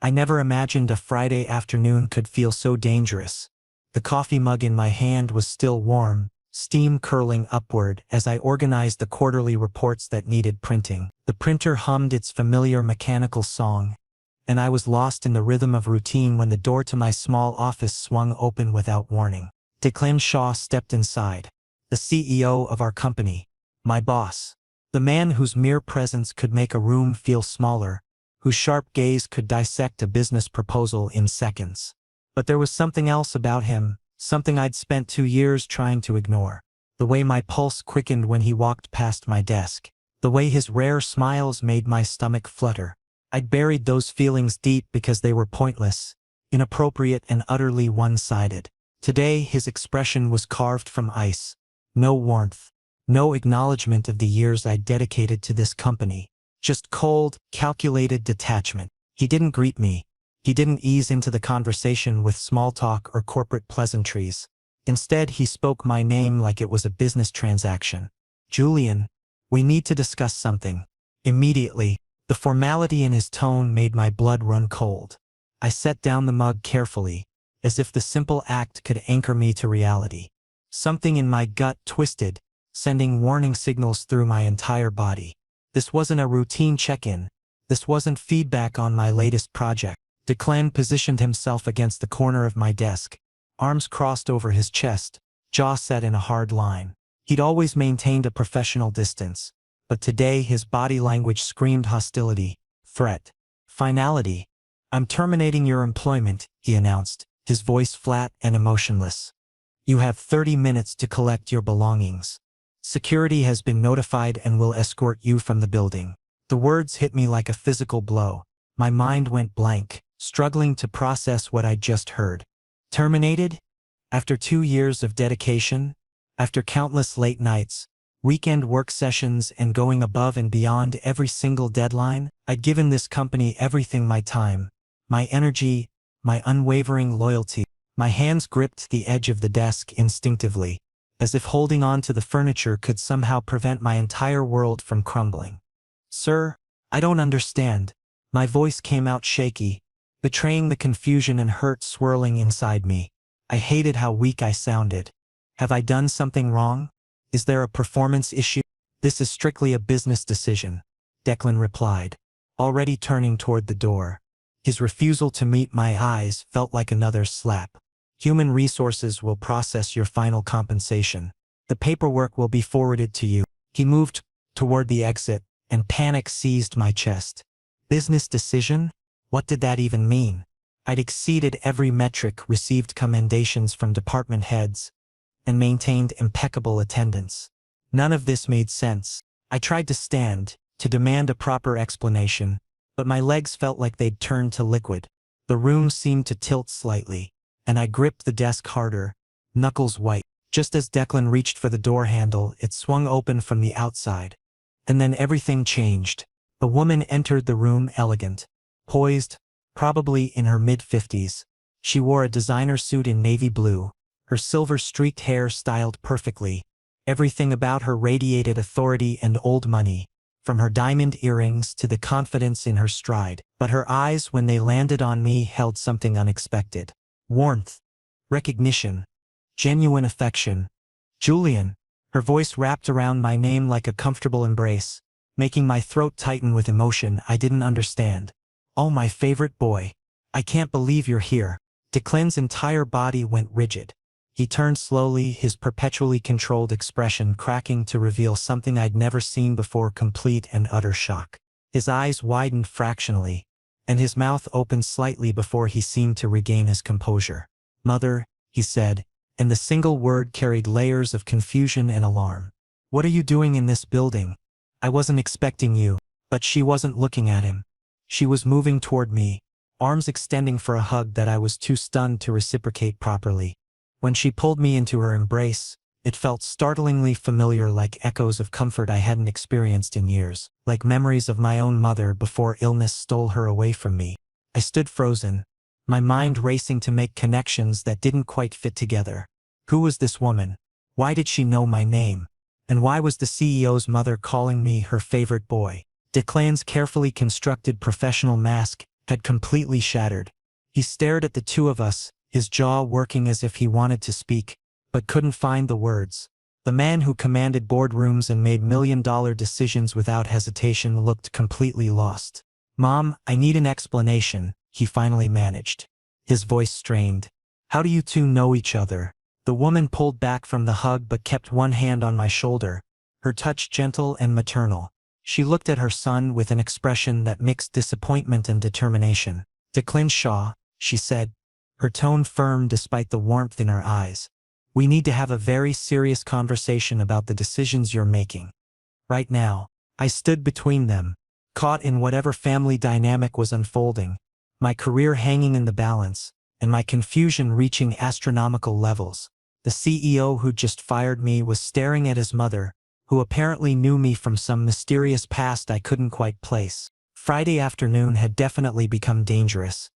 I never imagined a Friday afternoon could feel so dangerous. The coffee mug in my hand was still warm, steam curling upward as I organized the quarterly reports that needed printing. The printer hummed its familiar mechanical song, and I was lost in the rhythm of routine when the door to my small office swung open without warning. Declan Shaw stepped inside, the CEO of our company, my boss, the man whose mere presence could make a room feel smaller, whose sharp gaze could dissect a business proposal in seconds. But there was something else about him, something I'd spent 2 years trying to ignore. The way my pulse quickened when he walked past my desk. The way his rare smiles made my stomach flutter. I'd buried those feelings deep because they were pointless, inappropriate, and utterly one-sided. Today his expression was carved from ice. No warmth, no acknowledgement of the years I'd dedicated to this company. Just cold, calculated detachment. He didn't greet me. He didn't ease into the conversation with small talk or corporate pleasantries. Instead, he spoke my name like it was a business transaction. "Julian, we need to discuss something." Immediately, the formality in his tone made my blood run cold. I set down the mug carefully, as if the simple act could anchor me to reality. Something in my gut twisted, sending warning signals through my entire body. This wasn't a routine check-in. This wasn't feedback on my latest project. Declan positioned himself against the corner of my desk, arms crossed over his chest, jaw set in a hard line. He'd always maintained a professional distance, but today his body language screamed hostility, threat, finality. "I'm terminating your employment," he announced, his voice flat and emotionless. "You have 30 minutes to collect your belongings. Security has been notified and will escort you from the building." The words hit me like a physical blow. My mind went blank, struggling to process what I'd just heard. Terminated? After 2 years of dedication? After countless late nights, weekend work sessions, and going above and beyond every single deadline? I'd given this company everything: my time, my energy, my unwavering loyalty. My hands gripped the edge of the desk instinctively, as if holding on to the furniture could somehow prevent my entire world from crumbling. "Sir, I don't understand." My voice came out shaky, betraying the confusion and hurt swirling inside me. I hated how weak I sounded. "Have I done something wrong? Is there a performance issue?" "This is strictly a business decision," Declan replied, already turning toward the door. His refusal to meet my eyes felt like another slap. "Human resources will process your final compensation. The paperwork will be forwarded to you." He moved toward the exit, and panic seized my chest. Business decision? What did that even mean? I'd exceeded every metric, received commendations from department heads, and maintained impeccable attendance. None of this made sense. I tried to stand, to demand a proper explanation, but my legs felt like they'd turned to liquid. The room seemed to tilt slightly, and I gripped the desk harder, knuckles white. Just as Declan reached for the door handle, it swung open from the outside. And then everything changed. A woman entered the room, elegant, poised, probably in her mid-50s. She wore a designer suit in navy blue, her silver-streaked hair styled perfectly. Everything about her radiated authority and old money, from her diamond earrings to the confidence in her stride. But her eyes, when they landed on me, held something unexpected. Warmth, recognition, genuine affection. "Julian." Her voice wrapped around my name like a comfortable embrace, making my throat tighten with emotion I didn't understand. "Oh, my favorite boy. I can't believe you're here." Declan's entire body went rigid. He turned slowly, his perpetually controlled expression cracking to reveal something I'd never seen before: complete and utter shock. His eyes widened fractionally, and his mouth opened slightly before he seemed to regain his composure. "Mother," he said, and the single word carried layers of confusion and alarm. "What are you doing in this building? I wasn't expecting you." But she wasn't looking at him. She was moving toward me, arms extending for a hug that I was too stunned to reciprocate properly. When she pulled me into her embrace, it felt startlingly familiar, like echoes of comfort I hadn't experienced in years, like memories of my own mother before illness stole her away from me. I stood frozen, my mind racing to make connections that didn't quite fit together. Who was this woman? Why did she know my name? And why was the CEO's mother calling me her favorite boy? Declan's carefully constructed professional mask had completely shattered. He stared at the two of us, his jaw working as if he wanted to speak, but couldn't find the words. The man who commanded boardrooms and made million-dollar decisions without hesitation looked completely lost. "Mom, I need an explanation," he finally managed. His voice strained. "How do you two know each other?" The woman pulled back from the hug but kept one hand on my shoulder, her touch gentle and maternal. She looked at her son with an expression that mixed disappointment and determination. "Declan Shaw," she said, her tone firm despite the warmth in her eyes. "We need to have a very serious conversation about the decisions you're making. Right now." I stood between them, caught in whatever family dynamic was unfolding, my career hanging in the balance, and my confusion reaching astronomical levels. The CEO who'd just fired me was staring at his mother, who apparently knew me from some mysterious past I couldn't quite place. Friday afternoon had definitely become dangerous,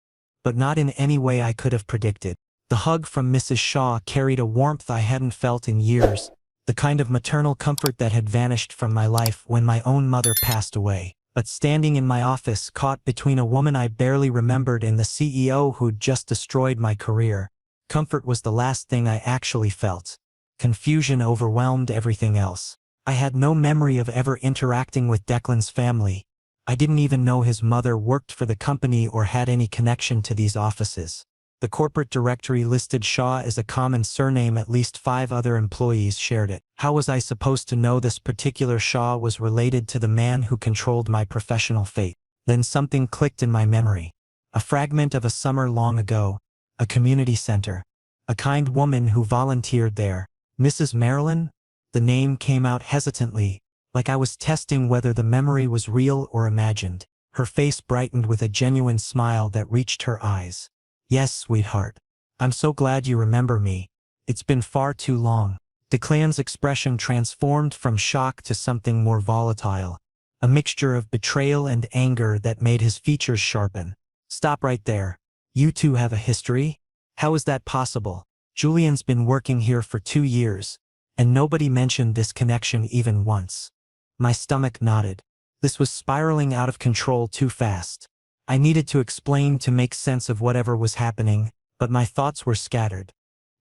but not in any way I could have predicted. The hug from Mrs. Shaw carried a warmth I hadn't felt in years, the kind of maternal comfort that had vanished from my life when my own mother passed away. But standing in my office, caught between a woman I barely remembered and the CEO who'd just destroyed my career, comfort was the last thing I actually felt. Confusion overwhelmed everything else. I had no memory of ever interacting with Declan's family. I didn't even know his mother worked for the company or had any connection to these offices. The corporate directory listed Shaw as a common surname. At least 5 other employees shared it. How was I supposed to know this particular Shaw was related to the man who controlled my professional fate? Then something clicked in my memory. A fragment of a summer long ago, a community center, a kind woman who volunteered there. Mrs. Marilyn? The name came out hesitantly, like I was testing whether the memory was real or imagined. Her face brightened with a genuine smile that reached her eyes. "Yes, sweetheart. I'm so glad you remember me. It's been far too long." Declan's expression transformed from shock to something more volatile, a mixture of betrayal and anger that made his features sharpen. "Stop right there. You two have a history? How is that possible? Julian's been working here for 2 years, and nobody mentioned this connection even once." My stomach knotted. This was spiraling out of control too fast. I needed to explain to make sense of whatever was happening, but my thoughts were scattered.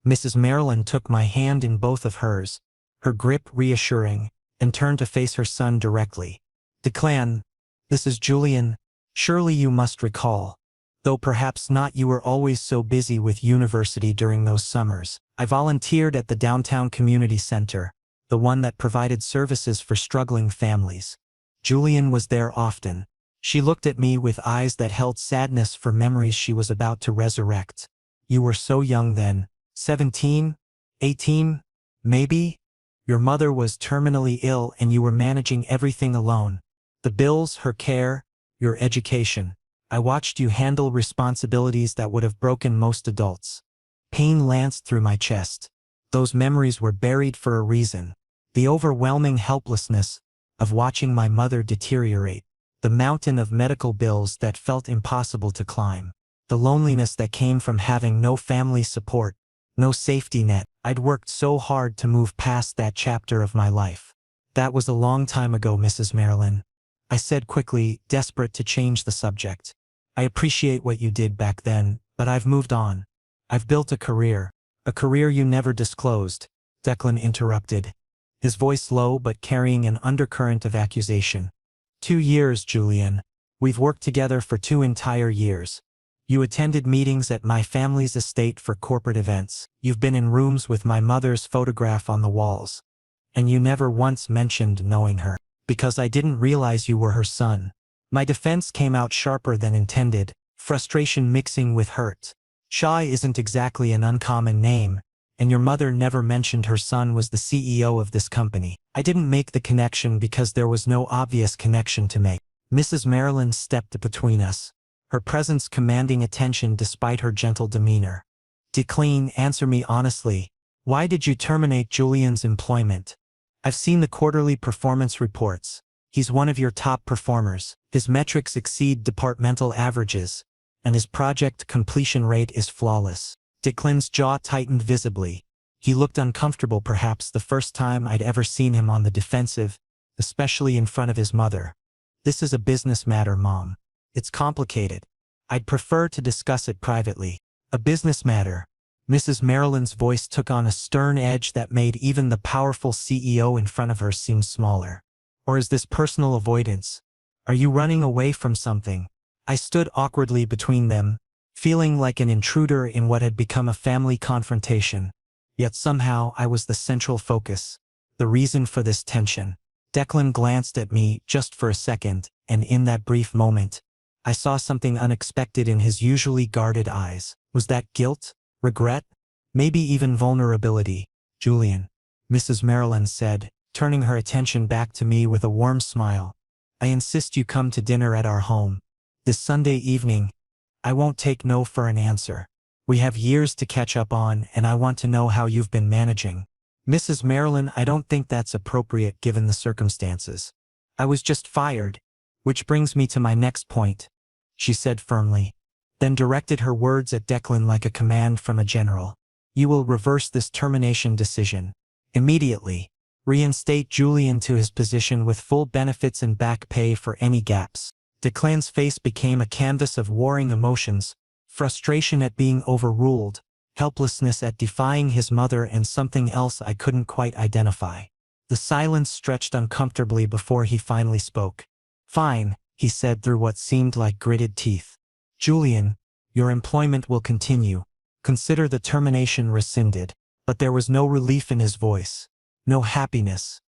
Mrs. Marilyn took my hand in both of hers, her grip reassuring, and turned to face her son directly. "Declan, this is Julian. Surely you must recall. Though perhaps not, you were always so busy with university during those summers. I volunteered at the downtown community center, the one that provided services for struggling families. Julian was there often." She looked at me with eyes that held sadness for memories she was about to resurrect. "You were so young then. 17? 18? Maybe? Your mother was terminally ill and you were managing everything alone. The bills, her care, your education. I watched you handle responsibilities that would have broken most adults." Pain lanced through my chest. Those memories were buried for a reason. The overwhelming helplessness of watching my mother deteriorate. The mountain of medical bills that felt impossible to climb. The loneliness that came from having no family support, no safety net. I'd worked so hard to move past that chapter of my life. "That was a long time ago, Mrs. Marilyn," I said quickly, desperate to change the subject. "I appreciate what you did back then, but I've moved on. I've built a career." "A career you never disclosed," Declan interrupted, his voice low but carrying an undercurrent of accusation. 2 years, Julian. We've worked together for 2 entire years. You attended meetings at my family's estate for corporate events. You've been in rooms with my mother's photograph on the walls. And you never once mentioned knowing her. Because I didn't realize you were her son." My defense came out sharper than intended, frustration mixing with hurt. "Shaw isn't exactly an uncommon name, and your mother never mentioned her son was the CEO of this company." I didn't make the connection because there was no obvious connection to make. Mrs. Marilyn stepped between us, her presence commanding attention despite her gentle demeanor. "Declan, answer me honestly. Why did you terminate Julian's employment? I've seen the quarterly performance reports. He's one of your top performers. His metrics exceed departmental averages, and his project completion rate is flawless." Declan's jaw tightened visibly. He looked uncomfortable, perhaps the first time I'd ever seen him on the defensive, especially in front of his mother. "This is a business matter, Mom. It's complicated. I'd prefer to discuss it privately. A business matter. Mrs. Maryland's voice took on a stern edge that made even the powerful CEO in front of her seem smaller. Or is this personal avoidance? Are you running away from something? I stood awkwardly between them, feeling like an intruder in what had become a family confrontation. Yet somehow I was the central focus, the reason for this tension. Declan glanced at me just for a second, and in that brief moment, I saw something unexpected in his usually guarded eyes. Was that guilt? Regret? Maybe even vulnerability? Julian, Mrs. Maryland said, turning her attention back to me with a warm smile. I insist you come to dinner at our home. This Sunday evening. I won't take no for an answer. We have years to catch up on, and I want to know how you've been managing. Mrs. Maryland, I don't think that's appropriate given the circumstances. I was just fired. Which brings me to my next point, she said firmly, then directed her words at Declan like a command from a general. You will reverse this termination decision. Immediately. Reinstate Julian to his position with full benefits and back pay for any gaps. Declan's face became a canvas of warring emotions, frustration at being overruled, helplessness at defying his mother, and something else I couldn't quite identify. The silence stretched uncomfortably before he finally spoke. Fine, he said through what seemed like gritted teeth. Julian, your employment will continue. Consider the termination rescinded. But there was no relief in his voice. No happiness.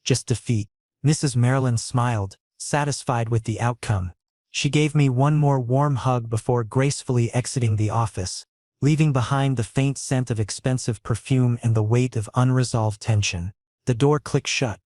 Just defeat. Mrs. Maryland smiled, satisfied with the outcome. She gave me one more warm hug before gracefully exiting the office, leaving behind the faint scent of expensive perfume and the weight of unresolved tension. The door clicked shut.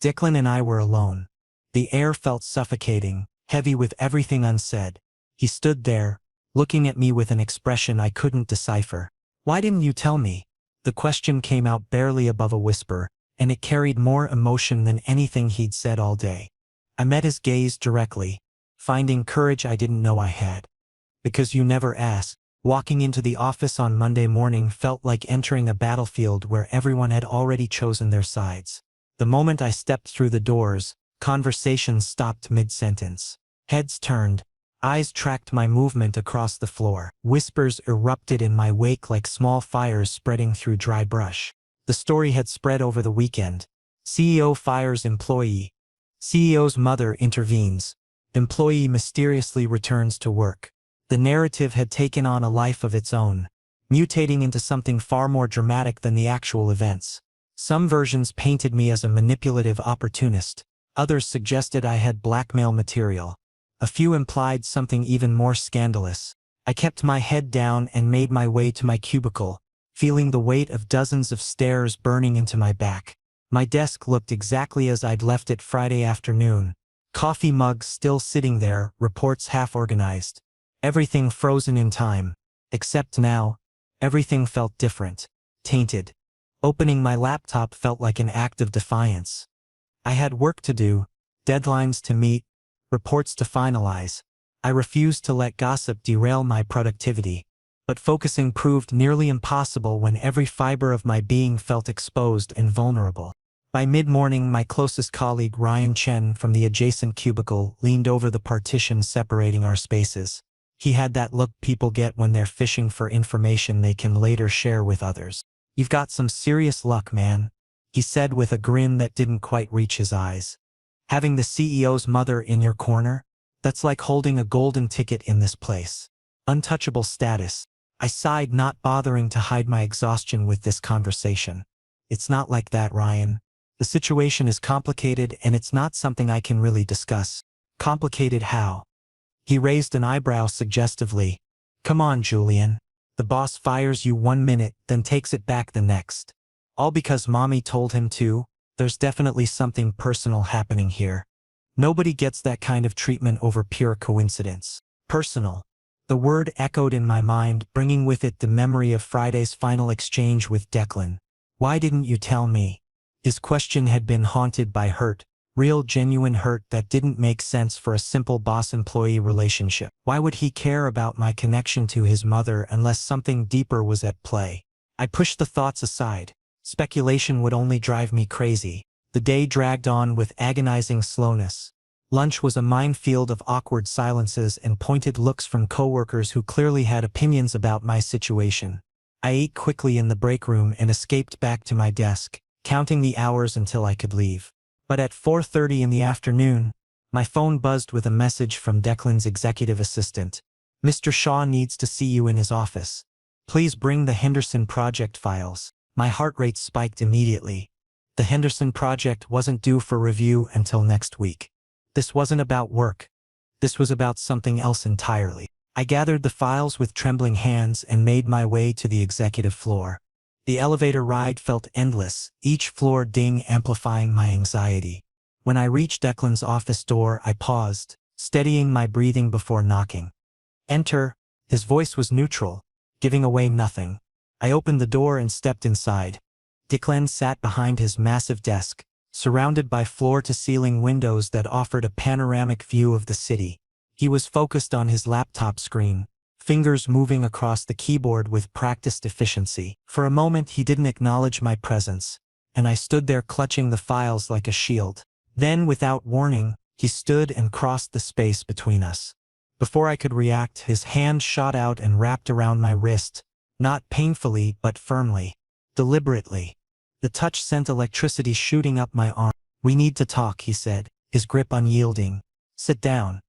Declan and I were alone. The air felt suffocating, heavy with everything unsaid. He stood there, looking at me with an expression I couldn't decipher. Why didn't you tell me? The question came out barely above a whisper, and it carried more emotion than anything he'd said all day. I met his gaze directly, finding courage I didn't know I had. Because you never asked. Walking into the office on Monday morning felt like entering a battlefield where everyone had already chosen their sides. The moment I stepped through the doors, conversations stopped mid-sentence. Heads turned. Eyes tracked my movement across the floor. Whispers erupted in my wake like small fires spreading through dry brush. The story had spread over the weekend. CEO fires employee. CEO's mother intervenes. Employee mysteriously returns to work. The narrative had taken on a life of its own, mutating into something far more dramatic than the actual events. Some versions painted me as a manipulative opportunist. Others suggested I had blackmail material. A few implied something even more scandalous. I kept my head down and made my way to my cubicle, feeling the weight of dozens of stares burning into my back. My desk looked exactly as I'd left it Friday afternoon. Coffee mugs still sitting there, reports half organized. Everything frozen in time. Except now, everything felt different, tainted. Opening my laptop felt like an act of defiance. I had work to do, deadlines to meet, reports to finalize. I refused to let gossip derail my productivity, but focusing proved nearly impossible when every fiber of my being felt exposed and vulnerable. By mid-morning, my closest colleague Ryan Chen from the adjacent cubicle leaned over the partition separating our spaces. He had that look people get when they're fishing for information they can later share with others. You've got some serious luck, man, he said with a grin that didn't quite reach his eyes. Having the CEO's mother in your corner? That's like holding a golden ticket in this place. Untouchable status. I sighed, not bothering to hide my exhaustion with this conversation. It's not like that, Ryan. The situation is complicated and it's not something I can really discuss. Complicated how? He raised an eyebrow suggestively. Come on, Julian. The boss fires you 1 minute, then takes it back the next. All because mommy told him to? There's definitely something personal happening here. Nobody gets that kind of treatment over pure coincidence. Personal. The word echoed in my mind, bringing with it the memory of Friday's final exchange with Declan. Why didn't you tell me? His question had been haunted by hurt, real genuine hurt that didn't make sense for a simple boss-employee relationship. Why would he care about my connection to his mother unless something deeper was at play? I pushed the thoughts aside. Speculation would only drive me crazy. The day dragged on with agonizing slowness. Lunch was a minefield of awkward silences and pointed looks from coworkers who clearly had opinions about my situation. I ate quickly in the break room and escaped back to my desk, counting the hours until I could leave. But at 4:30 in the afternoon, my phone buzzed with a message from Declan's executive assistant. "Mr. Shaw needs to see you in his office. Please bring the Henderson project files." My heart rate spiked immediately. The Henderson project wasn't due for review until next week. This wasn't about work. This was about something else entirely. I gathered the files with trembling hands and made my way to the executive floor. The elevator ride felt endless, each floor ding amplifying my anxiety. When I reached Declan's office door, I paused, steadying my breathing before knocking. "Enter." His voice was neutral, giving away nothing. I opened the door and stepped inside. Declan sat behind his massive desk, surrounded by floor-to-ceiling windows that offered a panoramic view of the city. He was focused on his laptop screen, fingers moving across the keyboard with practiced efficiency. For a moment he didn't acknowledge my presence, and I stood there clutching the files like a shield. Then, without warning, he stood and crossed the space between us. Before I could react, his hand shot out and wrapped around my wrist, not painfully but firmly, deliberately. The touch sent electricity shooting up my arm. "We need to talk," he said, his grip unyielding. "Sit down."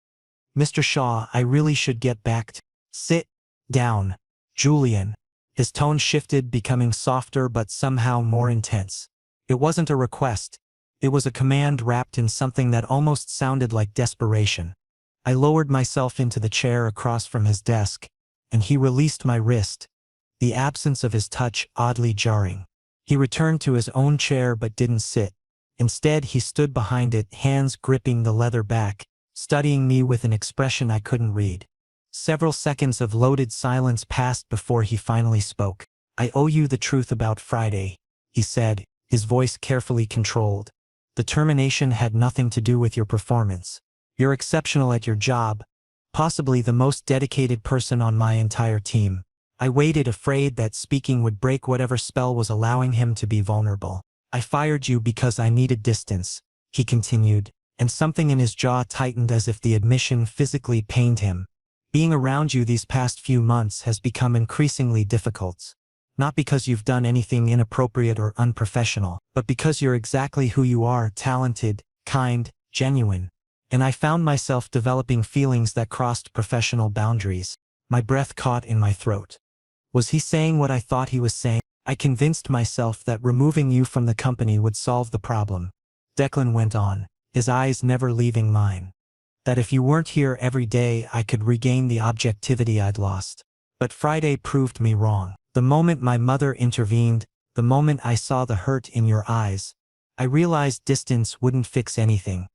"Mr. Shaw, I really should get back to—" "Sit down, Julian." His tone shifted, becoming softer but somehow more intense. It wasn't a request. It was a command wrapped in something that almost sounded like desperation. I lowered myself into the chair across from his desk, and he released my wrist, the absence of his touch oddly jarring. He returned to his own chair but didn't sit. Instead, he stood behind it, hands gripping the leather back, studying me with an expression I couldn't read. Several seconds of loaded silence passed before he finally spoke. "I owe you the truth about Friday," he said, his voice carefully controlled. "The termination had nothing to do with your performance. You're exceptional at your job, possibly the most dedicated person on my entire team." I waited, afraid that speaking would break whatever spell was allowing him to be vulnerable. "I fired you because I needed distance," he continued, and something in his jaw tightened as if the admission physically pained him. "Being around you these past few months has become increasingly difficult. Not because you've done anything inappropriate or unprofessional, but because you're exactly who you are, talented, kind, genuine. And I found myself developing feelings that crossed professional boundaries." My breath caught in my throat. Was he saying what I thought he was saying? "I convinced myself that removing you from the company would solve the problem," Declan went on, his eyes never leaving mine. "That if you weren't here every day, I could regain the objectivity I'd lost. But Friday proved me wrong. The moment my mother intervened, the moment I saw the hurt in your eyes, I realized distance wouldn't fix anything.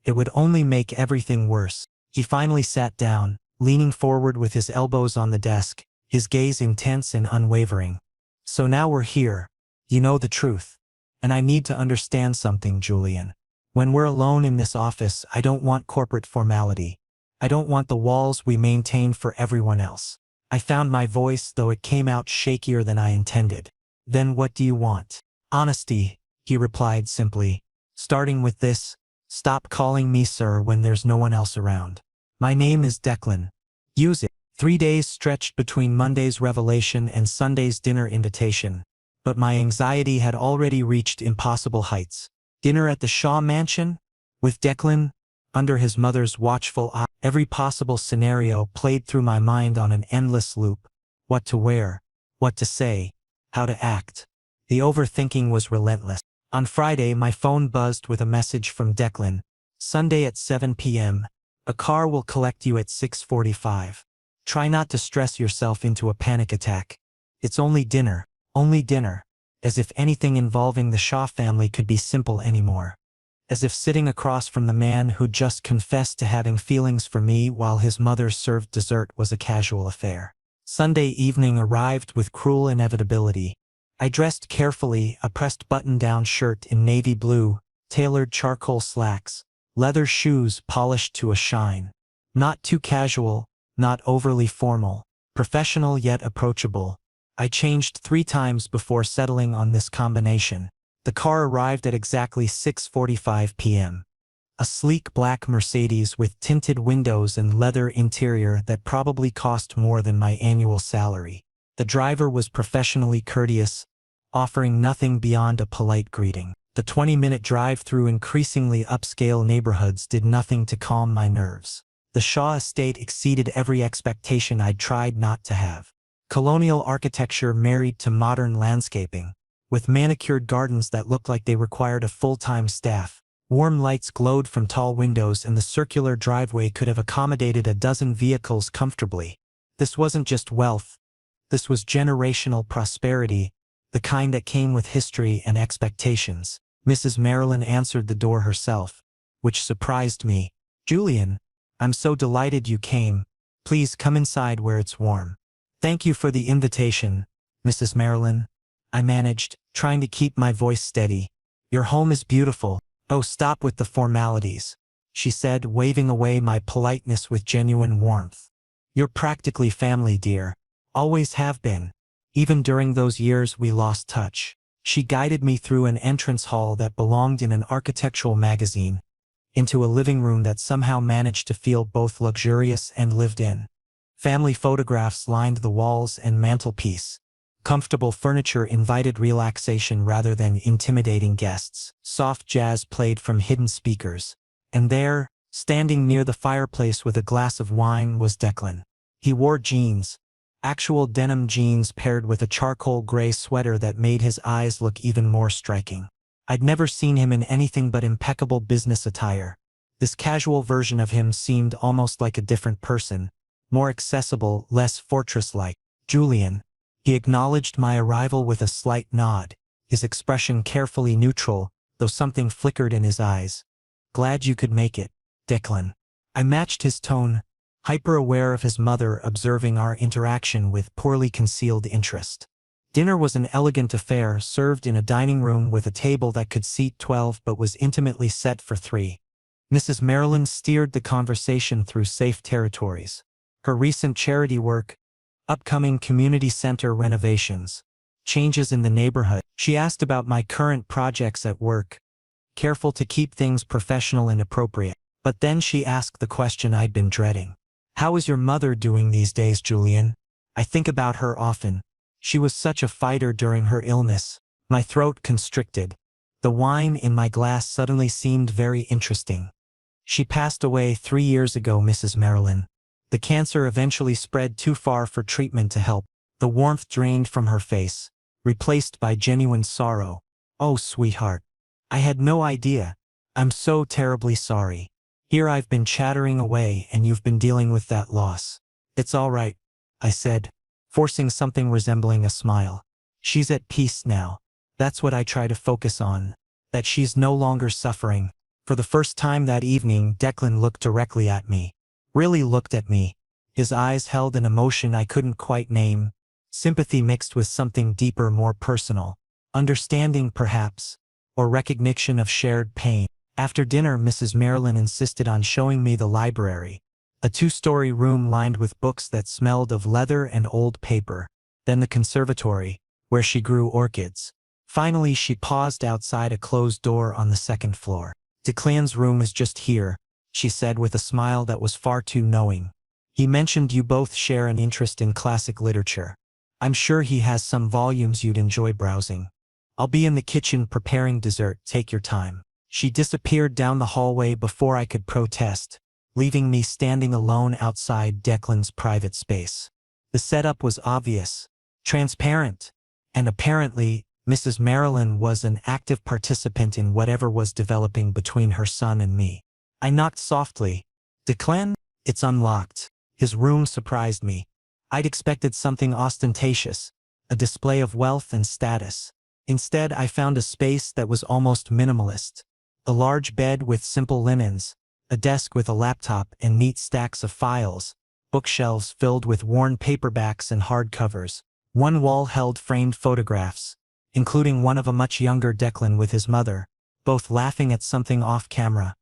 It would only make everything worse." He finally sat down, leaning forward with his elbows on the desk, his gaze intense and unwavering. "So now we're here. You know the truth. And I need to understand something, Julian. When we're alone in this office, I don't want corporate formality. I don't want the walls we maintain for everyone else." I found my voice, though it came out shakier than I intended. "Then what do you want?" "Honesty," he replied simply. "Starting with this, stop calling me sir when there's no one else around. My name is Declan. Use it." 3 days stretched between Monday's revelation and Sunday's dinner invitation, but my anxiety had already reached impossible heights. Dinner at the Shaw Mansion? With Declan? Under his mother's watchful eye? Every possible scenario played through my mind on an endless loop. What to wear, what to say, how to act. The overthinking was relentless. On Friday, my phone buzzed with a message from Declan. "Sunday at 7 p.m. A car will collect you at 6:45. Try not to stress yourself into a panic attack. It's only dinner, only dinner." As if anything involving the Shaw family could be simple anymore. As if sitting across from the man who'd just confessed to having feelings for me while his mother served dessert was a casual affair. Sunday evening arrived with cruel inevitability. I dressed carefully, a pressed button-down shirt in navy blue, tailored charcoal slacks, leather shoes polished to a shine. Not too casual, not overly formal, professional yet approachable. I changed 3 times before settling on this combination. The car arrived at exactly 6:45 p.m. A sleek black Mercedes with tinted windows and leather interior that probably cost more than my annual salary. The driver was professionally courteous, offering nothing beyond a polite greeting. The 20-minute drive through increasingly upscale neighborhoods did nothing to calm my nerves. The Shaw estate exceeded every expectation I'd tried not to have. Colonial architecture married to modern landscaping, with manicured gardens that looked like they required a full-time staff. Warm lights glowed from tall windows and the circular driveway could have accommodated a dozen vehicles comfortably. This wasn't just wealth. This was generational prosperity, the kind that came with history and expectations. Mrs. Marilyn answered the door herself, which surprised me. "Julian, I'm so delighted you came. Please come inside where it's warm." "Thank you for the invitation, Mrs. Marilyn," I managed, trying to keep my voice steady. "Your home is beautiful." "Oh, stop with the formalities," she said, waving away my politeness with genuine warmth. "You're practically family, dear. Always have been. Even during those years we lost touch." She guided me through an entrance hall that belonged in an architectural magazine, into a living room that somehow managed to feel both luxurious and lived in. Family photographs lined the walls and mantelpiece. Comfortable furniture invited relaxation rather than intimidating guests. Soft jazz played from hidden speakers. And there, standing near the fireplace with a glass of wine, was Declan. He wore jeans. Actual denim jeans paired with a charcoal gray sweater that made his eyes look even more striking. I'd never seen him in anything but impeccable business attire. This casual version of him seemed almost like a different person, more accessible, less fortress-like. "Julian." He acknowledged my arrival with a slight nod, his expression carefully neutral, though something flickered in his eyes. "Glad you could make it, Declan." I matched his tone, hyper-aware of his mother observing our interaction with poorly concealed interest. Dinner was an elegant affair served in a dining room with a table that could seat 12 but was intimately set for 3. Mrs. Marilyn steered the conversation through safe territories. Her recent charity work, upcoming community center renovations, changes in the neighborhood. She asked about my current projects at work, careful to keep things professional and appropriate. But then she asked the question I'd been dreading. "How is your mother doing these days, Julian? I think about her often. She was such a fighter during her illness." My throat constricted. The wine in my glass suddenly seemed very interesting. "She passed away 3 years ago, Mrs. Marilyn. The cancer eventually spread too far for treatment to help." The warmth drained from her face, replaced by genuine sorrow. "Oh, sweetheart. I had no idea. I'm so terribly sorry. Here I've been chattering away and you've been dealing with that loss." "It's all right," I said, forcing something resembling a smile. "She's at peace now. That's what I try to focus on, that she's no longer suffering." For the first time that evening, Declan looked directly at me. Really looked at me. His eyes held an emotion I couldn't quite name, sympathy mixed with something deeper, more personal. Understanding, perhaps, or recognition of shared pain. After dinner, Mrs. Marilyn insisted on showing me the library, a 2-story room lined with books that smelled of leather and old paper. Then the conservatory, where she grew orchids. Finally, she paused outside a closed door on the 2nd floor. "Declan's room is just here," she said with a smile that was far too knowing. "He mentioned you both share an interest in classic literature. I'm sure he has some volumes you'd enjoy browsing. I'll be in the kitchen preparing dessert. Take your time." She disappeared down the hallway before I could protest, leaving me standing alone outside Declan's private space. The setup was obvious, transparent, and apparently, Mrs. Marilyn was an active participant in whatever was developing between her son and me. I knocked softly. "Declan?" "It's unlocked." His room surprised me. I'd expected something ostentatious, a display of wealth and status. Instead, I found a space that was almost minimalist. A large bed with simple linens, a desk with a laptop and neat stacks of files, bookshelves filled with worn paperbacks and hardcovers. One wall held framed photographs, including one of a much younger Declan with his mother, both laughing at something off camera.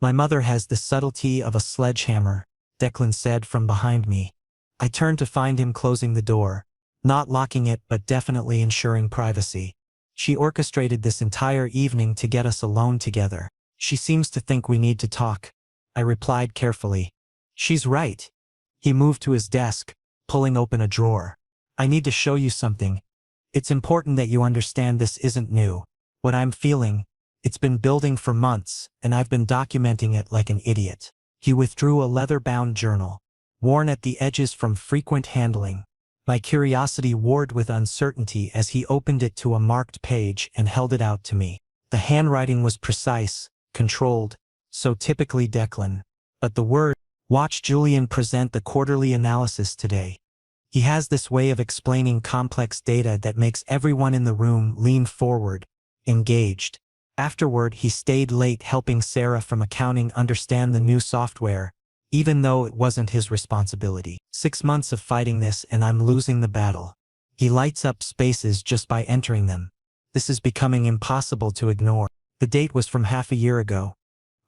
"My mother has the subtlety of a sledgehammer," Declan said from behind me. I turned to find him closing the door, not locking it but definitely ensuring privacy. "She orchestrated this entire evening to get us alone together." She seems to think we need to talk. I replied carefully. She's right. He moved to his desk, pulling open a drawer. I need to show you something. It's important that you understand this isn't new. What I'm feeling, it's been building for months, and I've been documenting it like an idiot. He withdrew a leather-bound journal, worn at the edges from frequent handling. My curiosity warred with uncertainty as he opened it to a marked page and held it out to me. The handwriting was precise, controlled, so typically Declan. But the word, "Watch Julian present the quarterly analysis today." He has this way of explaining complex data that makes everyone in the room lean forward, engaged. Afterward, he stayed late helping Sarah from accounting understand the new software, even though it wasn't his responsibility. 6 months of fighting this and I'm losing the battle. He lights up spaces just by entering them. This is becoming impossible to ignore. The date was from half a year ago.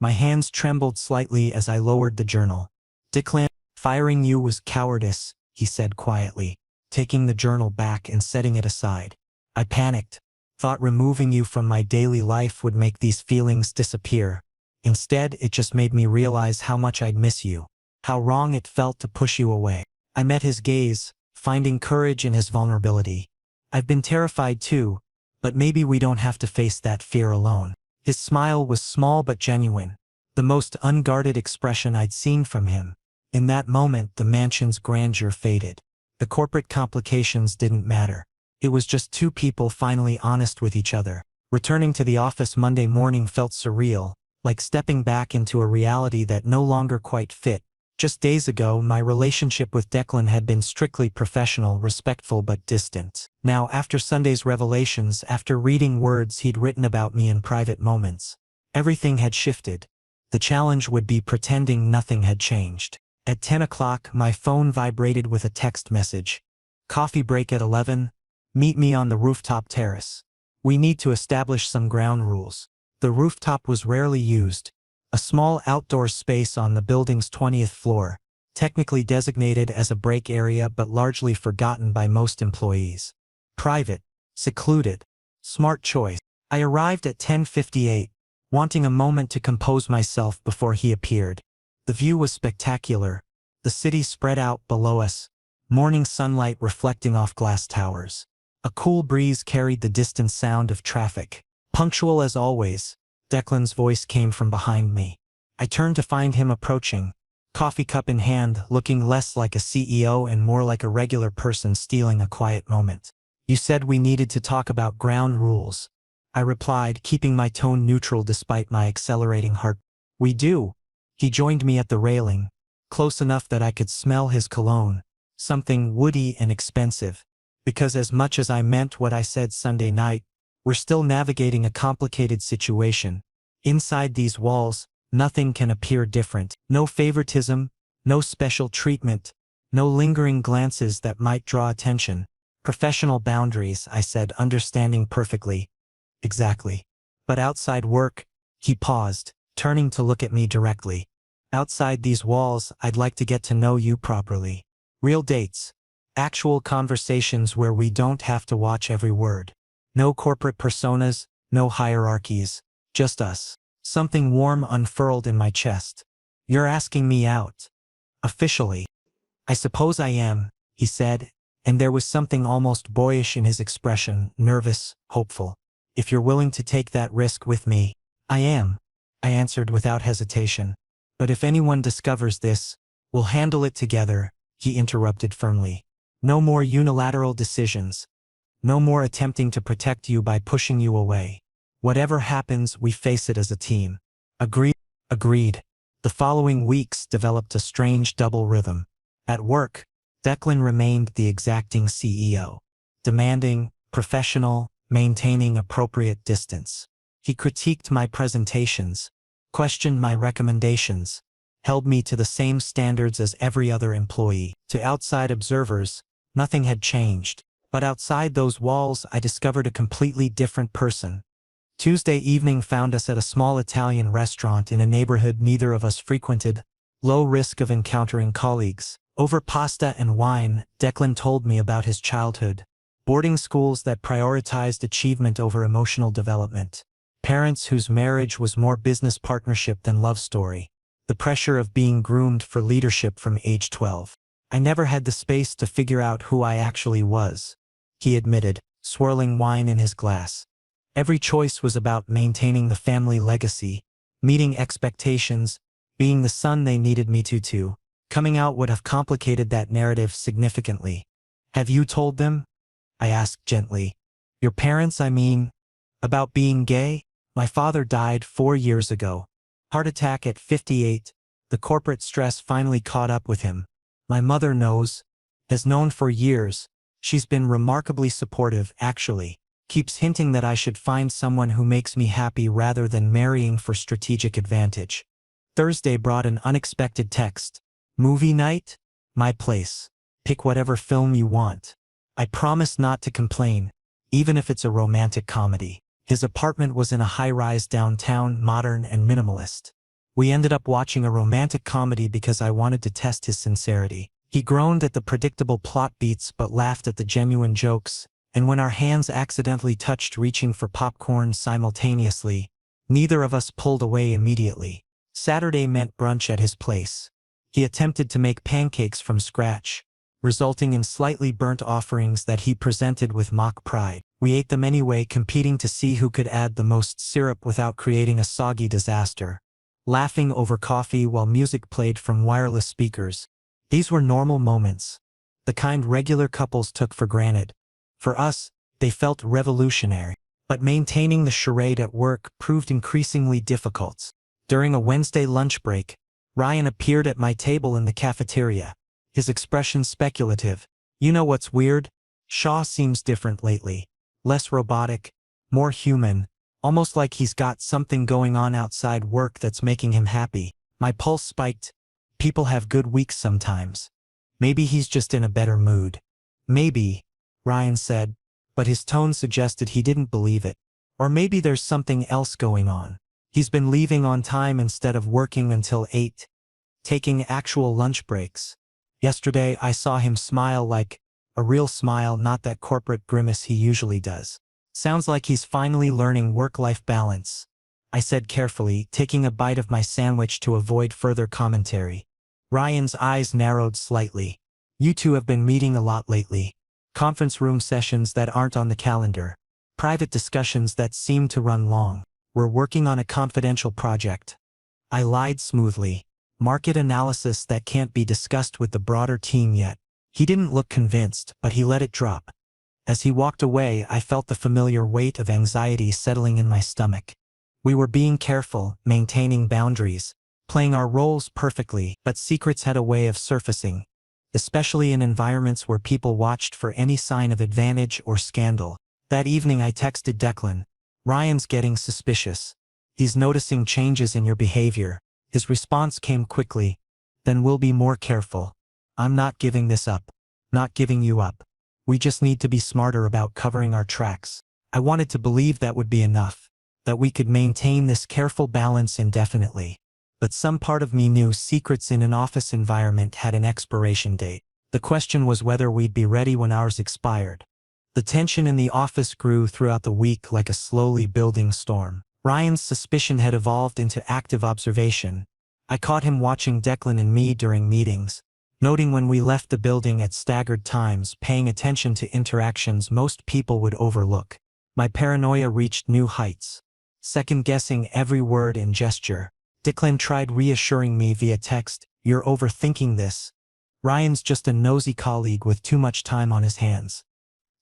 My hands trembled slightly as I lowered the journal. "Declan, firing you was cowardice," he said quietly, taking the journal back and setting it aside. I panicked. Thought removing you from my daily life would make these feelings disappear. Instead, it just made me realize how much I'd miss you. How wrong it felt to push you away. I met his gaze, finding courage in his vulnerability. I've been terrified too, but maybe we don't have to face that fear alone. His smile was small but genuine, the most unguarded expression I'd seen from him. In that moment, the mansion's grandeur faded. The corporate complications didn't matter. It was just two people finally honest with each other. Returning to the office Monday morning felt surreal, like stepping back into a reality that no longer quite fit. Just days ago, my relationship with Declan had been strictly professional, respectful but distant. Now, after Sunday's revelations, after reading words he'd written about me in private moments, everything had shifted. The challenge would be pretending nothing had changed. At 10 o'clock, my phone vibrated with a text message. "Coffee break at 11. Meet me on the rooftop terrace. We need to establish some ground rules." The rooftop was rarely used. A small outdoor space on the building's 20th floor, technically designated as a break area but largely forgotten by most employees. Private, secluded, smart choice. I arrived at 10:58, wanting a moment to compose myself before he appeared. The view was spectacular, the city spread out below us, morning sunlight reflecting off glass towers. A cool breeze carried the distant sound of traffic. Punctual as always, Declan's voice came from behind me. I turned to find him approaching, coffee cup in hand, looking less like a CEO and more like a regular person stealing a quiet moment. "You said we needed to talk about ground rules," I replied, keeping my tone neutral despite my accelerating heart. "We do." He joined me at the railing, close enough that I could smell his cologne, something woody and expensive. Because as much as I meant what I said Sunday night, we're still navigating a complicated situation. Inside these walls, nothing can appear different. No favoritism, no special treatment, no lingering glances that might draw attention. Professional boundaries, I said, understanding perfectly. Exactly. But outside work, he paused, turning to look at me directly. Outside these walls, I'd like to get to know you properly. Real dates. Actual conversations where we don't have to watch every word. No corporate personas, no hierarchies, just us. Something warm unfurled in my chest. "You're asking me out. Officially." "I suppose I am," he said, and there was something almost boyish in his expression, nervous, hopeful. "If you're willing to take that risk with me." "I am," I answered without hesitation. "But if anyone discovers this, we'll handle it together," he interrupted firmly. "No more unilateral decisions. No more attempting to protect you by pushing you away. Whatever happens, we face it as a team." Agreed. Agreed. The following weeks developed a strange double rhythm. At work, Declan remained the exacting CEO. Demanding, professional, maintaining appropriate distance. He critiqued my presentations, questioned my recommendations, held me to the same standards as every other employee. To outside observers, nothing had changed. But outside those walls, I discovered a completely different person. Tuesday evening found us at a small Italian restaurant in a neighborhood neither of us frequented. Low risk of encountering colleagues. Over pasta and wine, Declan told me about his childhood. Boarding schools that prioritized achievement over emotional development. Parents whose marriage was more business partnership than love story. The pressure of being groomed for leadership from age 12. I never had the space to figure out who I actually was, he admitted, swirling wine in his glass. Every choice was about maintaining the family legacy, meeting expectations, being the son they needed me to. Coming out would have complicated that narrative significantly. Have you told them? I asked gently. Your parents, I mean? About being gay? My father died 4 years ago. Heart attack at 58. The corporate stress finally caught up with him. My mother knows. Has known for years. She's been remarkably supportive, actually. Keeps hinting that I should find someone who makes me happy rather than marrying for strategic advantage. Thursday brought an unexpected text. Movie night? My place. Pick whatever film you want. I promise not to complain, even if it's a romantic comedy. His apartment was in a high-rise downtown, modern and minimalist. We ended up watching a romantic comedy because I wanted to test his sincerity. He groaned at the predictable plot beats but laughed at the genuine jokes, and when our hands accidentally touched reaching for popcorn simultaneously, neither of us pulled away immediately. Saturday meant brunch at his place. He attempted to make pancakes from scratch, resulting in slightly burnt offerings that he presented with mock pride. We ate them anyway, competing to see who could add the most syrup without creating a soggy disaster. Laughing over coffee while music played from wireless speakers. These were normal moments, the kind regular couples took for granted. For us, they felt revolutionary. But maintaining the charade at work proved increasingly difficult. During a Wednesday lunch break, Ryan appeared at my table in the cafeteria, his expression speculative. You know what's weird? Shaw seems different lately. Less robotic, more human, almost like he's got something going on outside work that's making him happy. My pulse spiked. People have good weeks sometimes. Maybe he's just in a better mood. Maybe, Ryan said, but his tone suggested he didn't believe it. Or maybe there's something else going on. He's been leaving on time instead of working until 8, taking actual lunch breaks. Yesterday I saw him smile, like a real smile, not that corporate grimace he usually does. Sounds like he's finally learning work-life balance, I said carefully, taking a bite of my sandwich to avoid further commentary. Ryan's eyes narrowed slightly. You two have been meeting a lot lately. Conference room sessions that aren't on the calendar. Private discussions that seem to run long. We're working on a confidential project. I lied smoothly. Market analysis that can't be discussed with the broader team yet. He didn't look convinced, but he let it drop. As he walked away, I felt the familiar weight of anxiety settling in my stomach. We were being careful, maintaining boundaries, playing our roles perfectly, but secrets had a way of surfacing, especially in environments where people watched for any sign of advantage or scandal. That evening I texted Declan. Ryan's getting suspicious. He's noticing changes in your behavior. His response came quickly. Then we'll be more careful. I'm not giving this up. Not giving you up. We just need to be smarter about covering our tracks. I wanted to believe that would be enough, that we could maintain this careful balance indefinitely. But some part of me knew secrets in an office environment had an expiration date. The question was whether we'd be ready when ours expired. The tension in the office grew throughout the week like a slowly building storm. Ryan's suspicion had evolved into active observation. I caught him watching Declan and me during meetings, noting when we left the building at staggered times, paying attention to interactions most people would overlook. My paranoia reached new heights, second-guessing every word and gesture. Declan tried reassuring me via text, "You're overthinking this. Ryan's just a nosy colleague with too much time on his hands.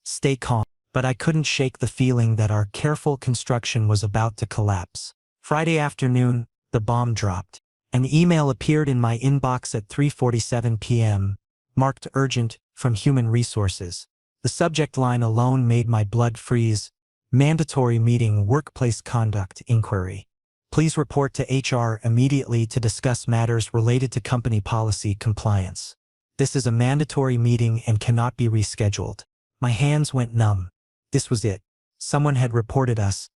Stay calm." But I couldn't shake the feeling that our careful construction was about to collapse. Friday afternoon, the bomb dropped. An email appeared in my inbox at 3:47 p.m., marked urgent, from Human Resources. The subject line alone made my blood freeze. Mandatory meeting, workplace conduct inquiry. Please report to HR immediately to discuss matters related to company policy compliance. This is a mandatory meeting and cannot be rescheduled. My hands went numb. This was it. Someone had reported us.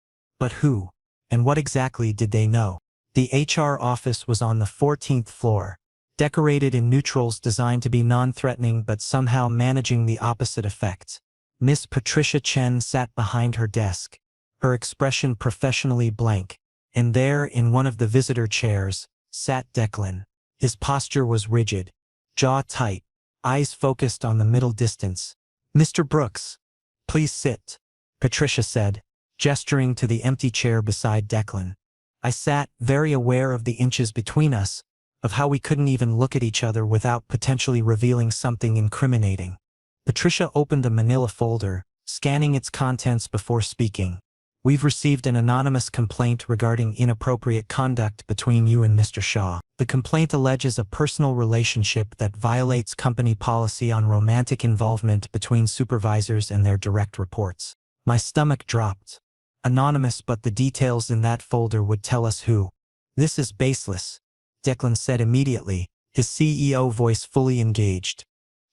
But who? And what exactly did they know? The HR office was on the 14th floor, decorated in neutrals designed to be non-threatening but somehow managing the opposite effect. Miss Patricia Chen sat behind her desk, her expression professionally blank. And there, in one of the visitor chairs, sat Declan. His posture was rigid, jaw tight, eyes focused on the middle distance. "Mr. Brooks, please sit," Patricia said, gesturing to the empty chair beside Declan. I sat, very aware of the inches between us, of how we couldn't even look at each other without potentially revealing something incriminating. Patricia opened a manila folder, scanning its contents before speaking. "We've received an anonymous complaint regarding inappropriate conduct between you and Mr. Shaw. The complaint alleges a personal relationship that violates company policy on romantic involvement between supervisors and their direct reports." My stomach dropped. Anonymous, but the details in that folder would tell us who. "This is baseless," Declan said immediately, his CEO voice fully engaged.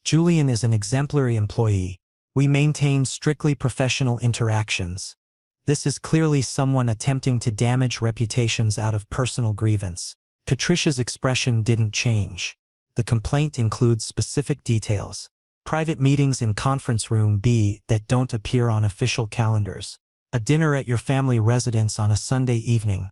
"Julian is an exemplary employee. We maintain strictly professional interactions. This is clearly someone attempting to damage reputations out of personal grievance." Patricia's expression didn't change. "The complaint includes specific details. Private meetings in conference room B that don't appear on official calendars. A dinner at your family residence on a Sunday evening.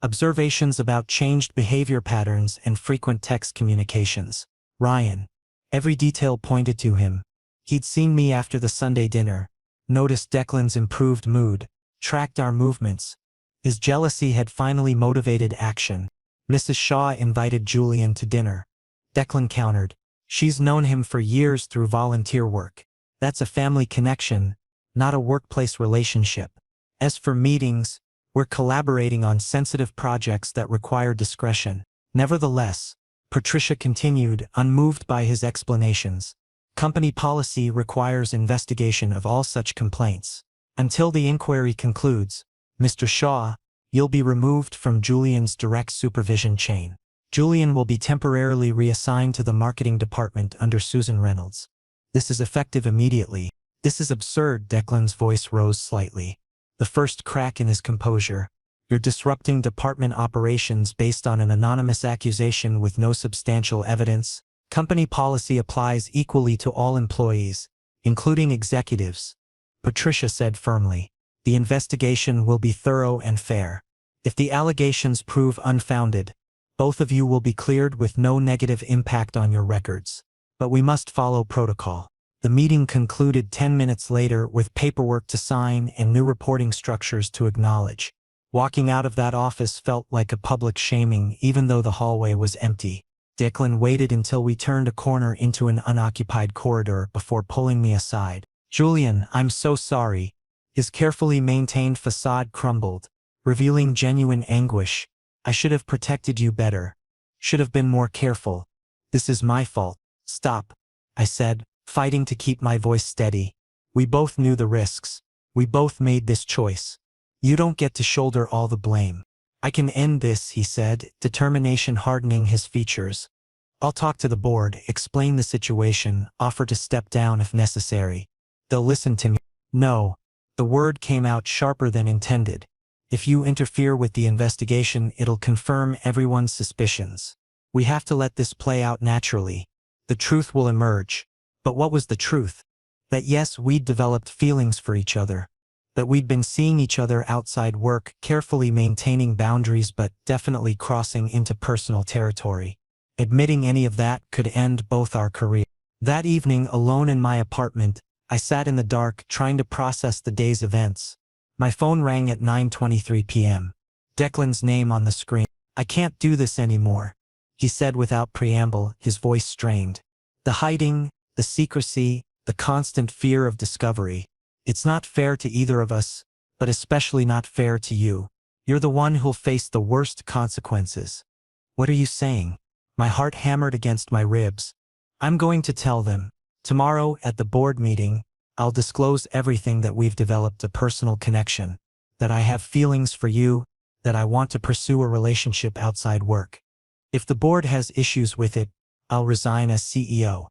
Observations about changed behavior patterns and frequent text communications. Ryan." Every detail pointed to him. He'd seen me after the Sunday dinner, noticed Declan's improved mood, tracked our movements. His jealousy had finally motivated action. "Mrs. Shaw invited Julian to dinner," Declan countered. "She's known him for years through volunteer work. That's a family connection, not a workplace relationship. As for meetings, we're collaborating on sensitive projects that require discretion." Nevertheless, Patricia continued, unmoved by his explanations, "company policy requires investigation of all such complaints. Until the inquiry concludes, Mr. Shaw, you'll be removed from Julian's direct supervision chain. Julian will be temporarily reassigned to the marketing department under Susan Reynolds. This is effective immediately." "This is absurd," Declan's voice rose slightly, the first crack in his composure. "You're disrupting department operations based on an anonymous accusation with no substantial evidence. Company policy applies equally to all employees, including executives," Patricia said firmly. "The investigation will be thorough and fair. If the allegations prove unfounded, both of you will be cleared with no negative impact on your records. But we must follow protocol." The meeting concluded 10 minutes later with paperwork to sign and new reporting structures to acknowledge. Walking out of that office felt like a public shaming, even though the hallway was empty. Declan waited until we turned a corner into an unoccupied corridor before pulling me aside. "Julian, I'm so sorry." His carefully maintained facade crumbled, revealing genuine anguish. "I should have protected you better. Should have been more careful. This is my fault." "Stop," I said, fighting to keep my voice steady. "We both knew the risks. We both made this choice. You don't get to shoulder all the blame." "I can end this," he said, determination hardening his features. "I'll talk to the board, explain the situation, offer to step down if necessary. They'll listen to me." "No." The word came out sharper than intended. "If you interfere with the investigation, it'll confirm everyone's suspicions. We have to let this play out naturally. The truth will emerge." But what was the truth? That yes, we'd developed feelings for each other. That we'd been seeing each other outside work, carefully maintaining boundaries but definitely crossing into personal territory. Admitting any of that could end both our careers. That evening, alone in my apartment, I sat in the dark, trying to process the day's events. My phone rang at 9:23 p.m. Declan's name on the screen. "I can't do this anymore," he said without preamble, his voice strained. "The hiding, the secrecy, the constant fear of discovery. It's not fair to either of us, but especially not fair to you. You're the one who'll face the worst consequences." "What are you saying?" My heart hammered against my ribs. "I'm going to tell them. Tomorrow, at the board meeting, I'll disclose everything, that we've developed a personal connection, that I have feelings for you, that I want to pursue a relationship outside work. If the board has issues with it, I'll resign as CEO.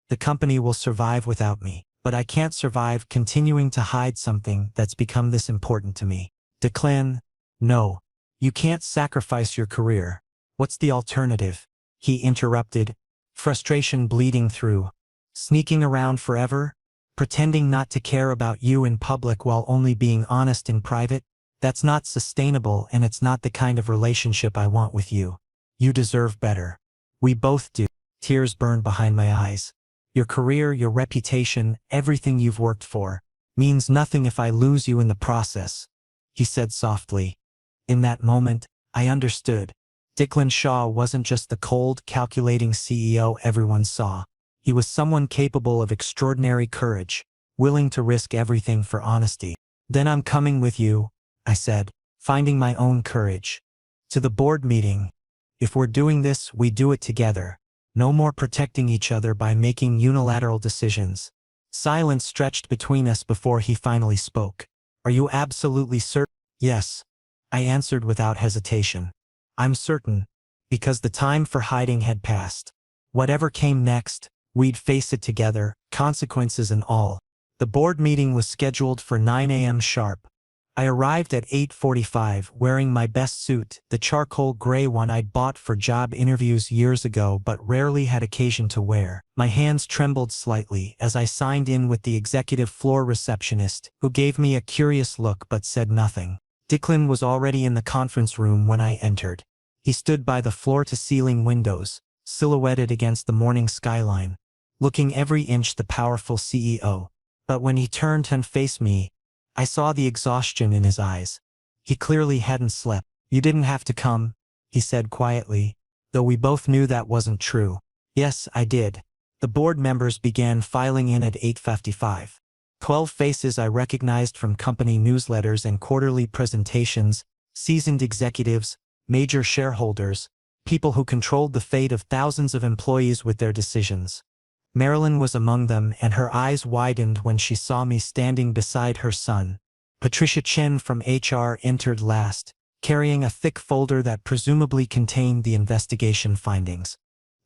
The company will survive without me, but I can't survive continuing to hide something that's become this important to me." "Declan, no. You can't sacrifice your career. What's the alternative?" he interrupted, frustration bleeding through. "Sneaking around forever? Pretending not to care about you in public while only being honest in private? That's not sustainable, and it's not the kind of relationship I want with you. You deserve better. We both do. Tears burned behind my eyes. Your career, your reputation, everything you've worked for, means nothing if I lose you in the process, he said softly. In that moment, I understood. Declan Shaw wasn't just the cold, calculating CEO everyone saw. He was someone capable of extraordinary courage, willing to risk everything for honesty. Then I'm coming with you, I said, finding my own courage. To the board meeting. If we're doing this, we do it together. No more protecting each other by making unilateral decisions. Silence stretched between us before he finally spoke. Are you absolutely certain? Yes, I answered without hesitation. I'm certain, because the time for hiding had passed. Whatever came next, we'd face it together, consequences and all. The board meeting was scheduled for 9 a.m. sharp. I arrived at 8:45 wearing my best suit, the charcoal gray one I'd bought for job interviews years ago but rarely had occasion to wear. My hands trembled slightly as I signed in with the executive floor receptionist, who gave me a curious look but said nothing. Declan was already in the conference room when I entered. He stood by the floor-to-ceiling windows, silhouetted against the morning skyline, looking every inch the powerful CEO. But when he turned and faced me, I saw the exhaustion in his eyes. He clearly hadn't slept. You didn't have to come, he said quietly, though we both knew that wasn't true. Yes, I did. The board members began filing in at 8:55. 12 faces I recognized from company newsletters and quarterly presentations, seasoned executives, major shareholders, people who controlled the fate of thousands of employees with their decisions. Marilyn was among them, and her eyes widened when she saw me standing beside her son. Patricia Chen from HR entered last, carrying a thick folder that presumably contained the investigation findings.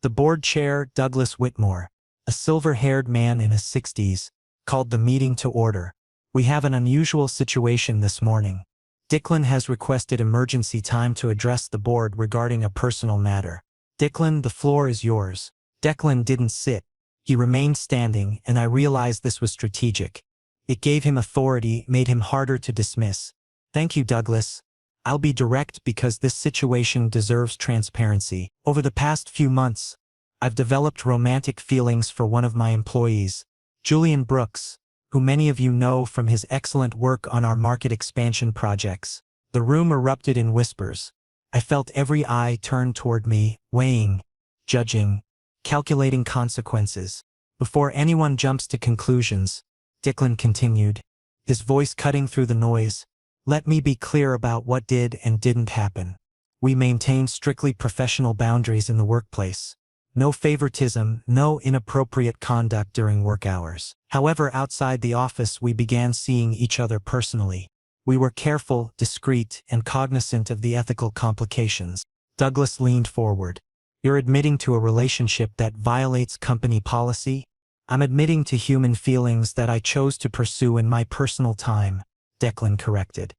The board chair, Douglas Whitmore, a silver-haired man in his 60s, called the meeting to order. We have an unusual situation this morning. Declan has requested emergency time to address the board regarding a personal matter. Declan, the floor is yours. Declan didn't sit. He remained standing, and I realized this was strategic. It gave him authority, made him harder to dismiss. Thank you, Douglas. I'll be direct because this situation deserves transparency. Over the past few months, I've developed romantic feelings for one of my employees, Julian Brooks, who many of you know from his excellent work on our market expansion projects. The room erupted in whispers. I felt every eye turned toward me, weighing, judging, calculating consequences. Before anyone jumps to conclusions, Declan continued, his voice cutting through the noise, let me be clear about what did and didn't happen. We maintain strictly professional boundaries in the workplace. No favoritism, no inappropriate conduct during work hours. However, outside the office we began seeing each other personally. We were careful, discreet, and cognizant of the ethical complications. Douglas leaned forward. You're admitting to a relationship that violates company policy? I'm admitting to human feelings that I chose to pursue in my personal time, Declan corrected.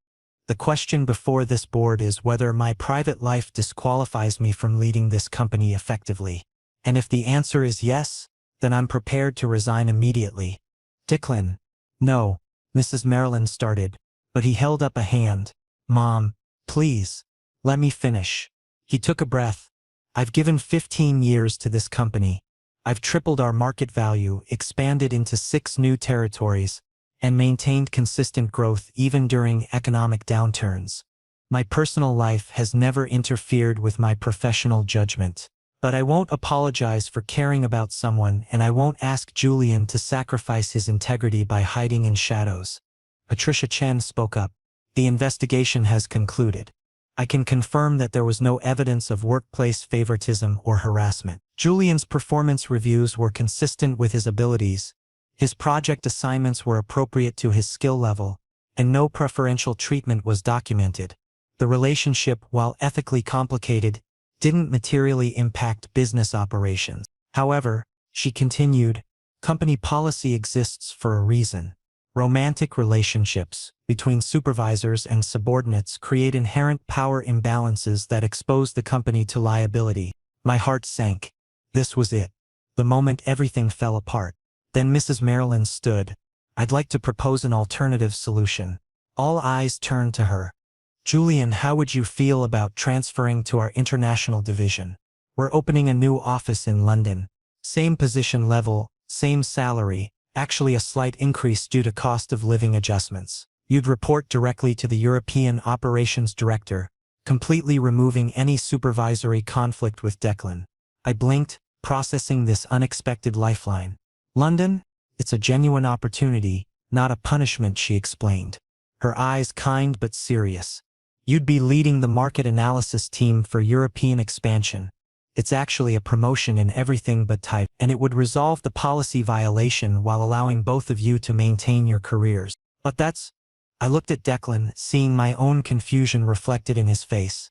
The question before this board is whether my private life disqualifies me from leading this company effectively. And if the answer is yes, then I'm prepared to resign immediately. Declan. No, Mrs. Marilyn started, but he held up a hand. Mom, please, let me finish. He took a breath. I've given 15 years to this company. I've tripled our market value, expanded into 6 new territories, and maintained consistent growth even during economic downturns. My personal life has never interfered with my professional judgment. But I won't apologize for caring about someone, and I won't ask Julian to sacrifice his integrity by hiding in shadows. Patricia Chen spoke up. The investigation has concluded. I can confirm that there was no evidence of workplace favoritism or harassment. Julian's performance reviews were consistent with his abilities. His project assignments were appropriate to his skill level, and no preferential treatment was documented. The relationship, while ethically complicated, didn't materially impact business operations. However, she continued, company policy exists for a reason. Romantic relationships between supervisors and subordinates create inherent power imbalances that expose the company to liability. My heart sank. This was it. The moment everything fell apart. Then Mrs. Marilyn stood. "I'd like to propose an alternative solution." All eyes turned to her. "Julian, how would you feel about transferring to our international division? We're opening a new office in London. Same position level, same salary, actually a slight increase due to cost of living adjustments. You'd report directly to the European Operations Director, completely removing any supervisory conflict with Declan." I blinked, processing this unexpected lifeline. "London? It's a genuine opportunity, not a punishment," she explained, her eyes kind but serious. "You'd be leading the market analysis team for European expansion. It's actually a promotion in everything but type, and it would resolve the policy violation while allowing both of you to maintain your careers." "But that's—" I looked at Declan, seeing my own confusion reflected in his face.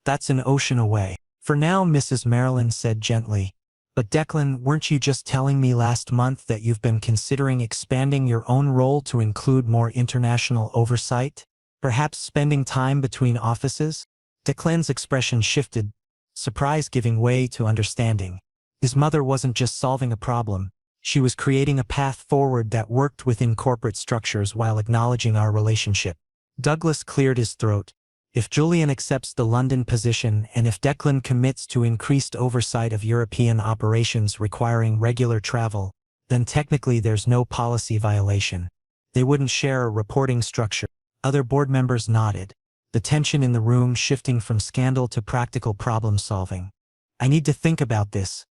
"That's an ocean away. For now," Mrs. Marilyn said gently. "But Declan, weren't you just telling me last month that you've been considering expanding your own role to include more international oversight? Perhaps spending time between offices?" Declan's expression shifted, surprise giving way to understanding. His mother wasn't just solving a problem, she was creating a path forward that worked within corporate structures while acknowledging our relationship. Douglas cleared his throat. "If Julian accepts the London position and if Declan commits to increased oversight of European operations requiring regular travel, then technically there's no policy violation. They wouldn't share a reporting structure." Other board members nodded, the tension in the room shifting from scandal to practical problem solving. "I need to think about this,"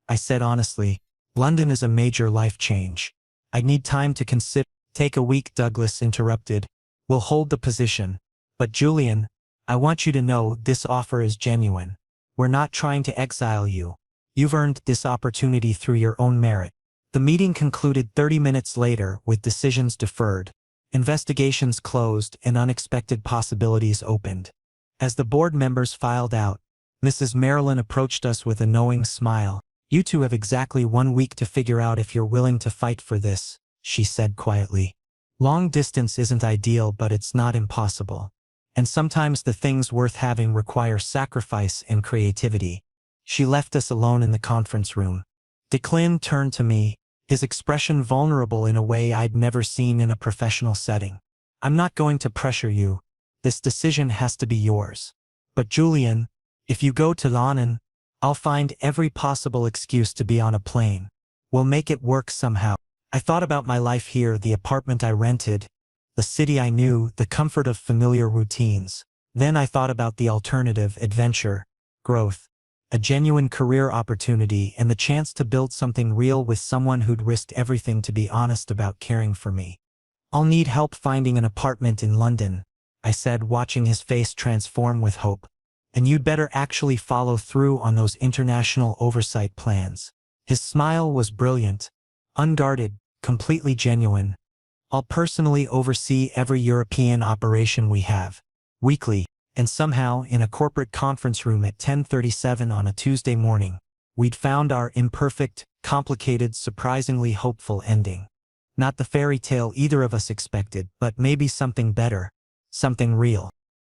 I said honestly. "London is a major life change. I need time to consider." "Take a week," Douglas interrupted. "We'll hold the position. But Julian, I want you to know this offer is genuine. We're not trying to exile you. You've earned this opportunity through your own merit." The meeting concluded 30 minutes later with decisions deferred, investigations closed, and unexpected possibilities opened. As the board members filed out, Mrs. Marilyn approached us with a knowing smile. "You two have exactly 1 week to figure out if you're willing to fight for this," she said quietly. "Long distance isn't ideal, but it's not impossible. And sometimes the things worth having require sacrifice and creativity." She left us alone in the conference room. Declan turned to me, his expression vulnerable in a way I'd never seen in a professional setting. "I'm not going to pressure you. This decision has to be yours. But Julian, if you go to London, I'll find every possible excuse to be on a plane. We'll make it work somehow." I thought about my life here, the apartment I rented, the city I knew, the comfort of familiar routines. Then I thought about the alternative: adventure, growth, a genuine career opportunity, and the chance to build something real with someone who'd risked everything to be honest about caring for me. "I'll need help finding an apartment in London," I said, watching his face transform with hope. "And you'd better actually follow through on those international oversight plans." His smile was brilliant, unguarded, completely genuine. "I'll personally oversee every European operation we have, weekly." And somehow, in a corporate conference room at 10:37 on a Tuesday morning, we'd found our imperfect, complicated, surprisingly hopeful ending. Not the fairy tale either of us expected, but maybe something better, something real.